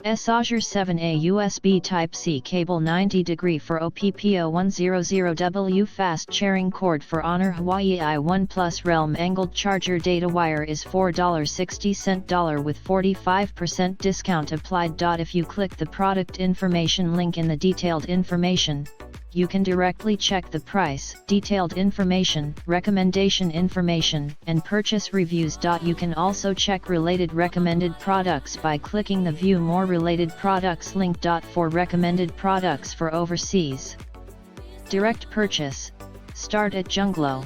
Essager 7A USB Type-C cable 90° for OPPO 100W fast Charing cord for Honor Huawei Oneplus Realme angled charger data wire is $4.60 with 45% discount applied. If you click the product information link in the detailed information, you can directly check the price, detailed information, recommendation information, and purchase reviews. You can also check related recommended products by clicking the View More Related Products link. For recommended products for overseas direct purchase, start at Junglo.